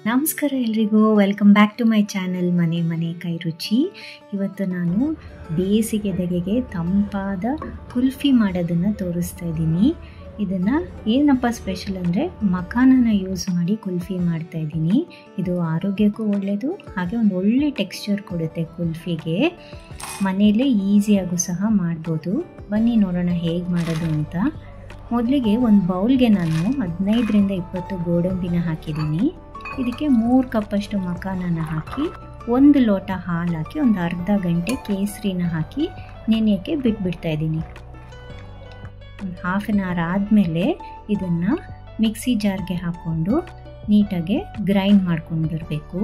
ನಮಸ್ಕಾರ ಎಲ್ರಿಗೂ, welcome back to my channel ಮನೆ ಮನೆ ಕೈ ರುಚಿ. ಇವತ್ತು ನಾನು ಬೇಸಿಗೆದೆಗೆ ತಂಪಾದ ಕುಲ್ಫಿ ಮಾಡೋದನ್ನು ತೋರಿಸ್ತಾ ಇದ್ದೀನಿ. ಇದನ್ನು ಏನಪ್ಪ ಸ್ಪೆಷಲ್ ಅಂದರೆ ಮಖಾನನ ಯೂಸ್ ಮಾಡಿ ಕುಲ್ಫಿ ಮಾಡ್ತಾ ಇದ್ದೀನಿ. ಇದು ಆರೋಗ್ಯಕ್ಕೂ ಒಳ್ಳೆಯದು, ಹಾಗೆ ಒಂದು ಒಳ್ಳೆ ಟೆಕ್ಸ್ಚರ್ ಕೊಡುತ್ತೆ ಕುಲ್ಫಿಗೆ. ಮನೆಯಲ್ಲೇ ಈಸಿಯಾಗೂ ಸಹ ಮಾಡ್ಬೋದು. ಬನ್ನಿ ನೋಡೋಣ ಹೇಗೆ ಮಾಡೋದು ಅಂತ. ಮೊದಲಿಗೆ ಒಂದು ಬೌಲ್ಗೆ ನಾನು 15ರಿಂದ 20 ಗೋಡಂಬಿನ ಹಾಕಿದ್ದೀನಿ. ಇದಕ್ಕೆ 3 ಕಪ್ಪಷ್ಟು ಮಖಾನನ ಹಾಕಿ 1 ಲೋಟ ಹಾಲು ಹಾಕಿ ಒಂದು ಅರ್ಧ ಗಂಟೆ ಕೇಸರಿನ ಹಾಕಿ ನೆನೆಯೋಕ್ಕೆ ಬಿಟ್ಬಿಡ್ತಾ ಇದ್ದೀನಿ. ಒಂದು ಹಾಫ್ ಆನ್ ಅವರ್ ಆದಮೇಲೆ ಇದನ್ನು ಮಿಕ್ಸಿ ಜಾರ್ಗೆ ಹಾಕ್ಕೊಂಡು ನೀಟಾಗಿ ಗ್ರೈಂಡ್ ಮಾಡ್ಕೊಂಡು ಬರಬೇಕು.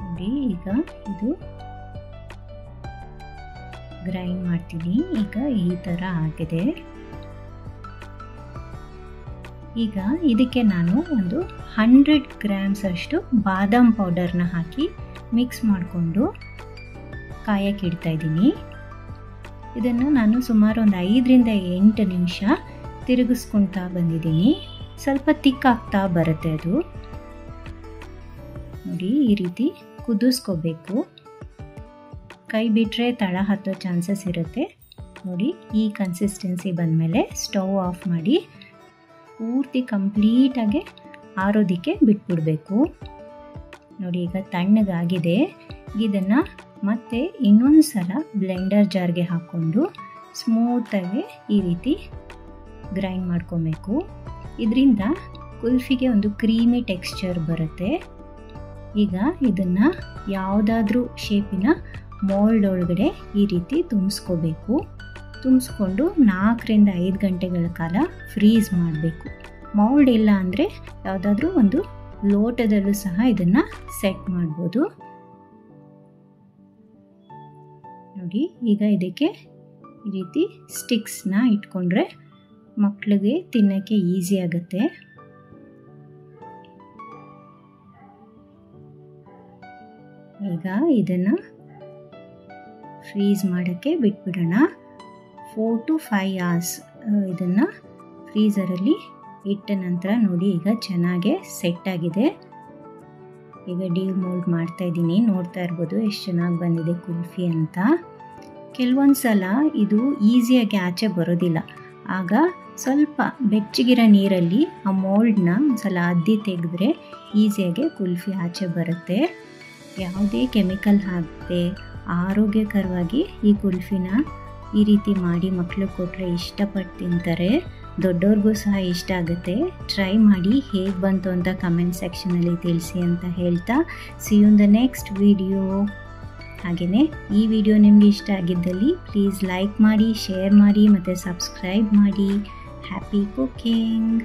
ನೋಡಿ, ಈಗ ಇದು ಗ್ರೈಂಡ್ ಮಾಡ್ತೀನಿ. ಈಗ ಈ ಥರ ಆಗಿದೆ. ಈಗ ಇದಕ್ಕೆ ನಾನು ಒಂದು 100 ಗ್ರಾಮ್ಸ್ ಅಷ್ಟು ಬಾದಾಮ್ ಪೌಡರ್ನ ಹಾಕಿ ಮಿಕ್ಸ್ ಮಾಡಿಕೊಂಡು ಕಾಯಕ್ಕೆ ಇಡ್ತಾ ಇದ್ದೀನಿ. ಇದನ್ನು ನಾನು ಸುಮಾರು ಒಂದು 5ರಿಂದ 8 ನಿಮಿಷ ತಿರುಗಿಸ್ಕೊಳ್ತಾ ಬಂದಿದ್ದೀನಿ. ಸ್ವಲ್ಪ ತಿಕ್ಕಾಗ್ತಾ ಬರುತ್ತೆ ಅದು. ನೋಡಿ, ಈ ರೀತಿ ಕುದಿಸ್ಕೋಬೇಕು. ಕೈ ಬಿಟ್ಟರೆ ತಳ ಹತ್ತೋ ಚಾನ್ಸಸ್ ಇರುತ್ತೆ. ನೋಡಿ, ಈ ಕನ್ಸಿಸ್ಟೆನ್ಸಿ ಬಂದಮೇಲೆ ಸ್ಟವ್ ಆಫ್ ಮಾಡಿ ಪೂರ್ತಿ ಕಂಪ್ಲೀಟಾಗಿ ಆರೋದಕ್ಕೆ ಬಿಟ್ಬಿಡಬೇಕು. ನೋಡಿ, ಈಗ ತಣ್ಣಗಾಗಿದೆ. ಇದನ್ನು ಮತ್ತೆ ಇನ್ನೊಂದು ಸಲ ಬ್ಲೆಂಡರ್ ಜಾರ್ಗೆ ಹಾಕ್ಕೊಂಡು ಸ್ಮೂತಾಗಿ ಈ ರೀತಿ ಗ್ರೈಂಡ್ ಮಾಡ್ಕೊಬೇಕು. ಇದರಿಂದ ಕುಲ್ಫಿಗೆ ಒಂದು ಕ್ರೀಮಿ ಟೆಕ್ಸ್ಚರ್ ಬರುತ್ತೆ. ಈಗ ಇದನ್ನು ಯಾವುದಾದ್ರೂ ಶೇಪಿನ ಮೋಲ್ಡ್ ಒಳಗಡೆ ಈ ರೀತಿ ತುಂಬಿಸ್ಕೋಬೇಕು. ತುಂಬಿಸ್ಕೊಂಡು 4ರಿಂದ 5 ಗಂಟೆಗಳ ಕಾಲ ಫ್ರೀಸ್ ಮಾಡಬೇಕು. ಮೌಲ್ಡ್ ಇಲ್ಲ ಅಂದರೆ ಯಾವುದಾದ್ರೂ ಒಂದು ಲೋಟದಲ್ಲೂ ಸಹ ಇದನ್ನು ಸೆಟ್ ಮಾಡ್ಬೋದು. ನೋಡಿ, ಈಗ ಇದಕ್ಕೆ ಈ ರೀತಿ ಸ್ಟಿಕ್ಸ್ನ ಇಟ್ಕೊಂಡ್ರೆ ಮಕ್ಕಳಿಗೆ ತಿನ್ನೋಕ್ಕೆ ಈಸಿ ಆಗುತ್ತೆ. ಈಗ ಇದನ್ನು ಫ್ರೀಸ್ ಮಾಡೋಕ್ಕೆ ಬಿಟ್ಬಿಡೋಣ. 4 to 5 hours ಇದನ್ನು ಫ್ರೀಝರಲ್ಲಿ ಇಟ್ಟ ನಂತರ ನೋಡಿ, ಈಗ ಚೆನ್ನಾಗೆ ಸೆಟ್ ಆಗಿದೆ. ಈಗ ಡಿಮೋಲ್ಡ್ ಮಾಡ್ತಾ ಇದ್ದೀನಿ. ನೋಡ್ತಾ ಇರ್ಬೋದು ಎಷ್ಟು ಚೆನ್ನಾಗಿ ಬಂದಿದೆ ಕುಲ್ಫಿ ಅಂತ. ಕೆಲವೊಂದು ಸಲ ಇದು ಈಸಿಯಾಗಿ ಆಚೆ ಬರೋದಿಲ್ಲ. ಆಗ ಸ್ವಲ್ಪ ಬೆಚ್ಚಗಿರೋ ನೀರಲ್ಲಿ ಆ ಮೋಲ್ಡ್ನ ಒಂದ್ಸಲ ಅದ್ದಿ ತೆಗೆದ್ರೆ ಈಸಿಯಾಗಿ ಕುಲ್ಫಿ ಆಚೆ ಬರುತ್ತೆ. ಯಾವುದೇ ಕೆಮಿಕಲ್ ಹಾಕದೆ ಆರೋಗ್ಯಕರವಾಗಿ ಈ ಕುಲ್ಫಿನ ಈ ರೀತಿ ಮಾಡಿ ಮಕ್ಕಳಿಗೆ ಕೊಟ್ಟರೆ ಇಷ್ಟಪಟ್ಟು ತಿಂತಾರೆ. ದೊಡ್ಡವ್ರಿಗೂ ಸಹ ಇಷ್ಟ ಆಗುತ್ತೆ. ಟ್ರೈ ಮಾಡಿ, ಹೇಗೆ ಬಂತು ಅಂತ ಕಮೆಂಟ್ ಸೆಕ್ಷನಲ್ಲಿ ತಿಳಿಸಿ ಅಂತ ಹೇಳ್ತಾ, see you in the next video. ಹಾಗೆಯೇ ಈ ವಿಡಿಯೋ ನಿಮಗೆ ಇಷ್ಟ ಆಗಿದ್ದಲ್ಲಿ ಪ್ಲೀಸ್ ಲೈಕ್ ಮಾಡಿ, ಶೇರ್ ಮಾಡಿ ಮತ್ತು ಸಬ್ಸ್ಕ್ರೈಬ್ ಮಾಡಿ. Happy cooking.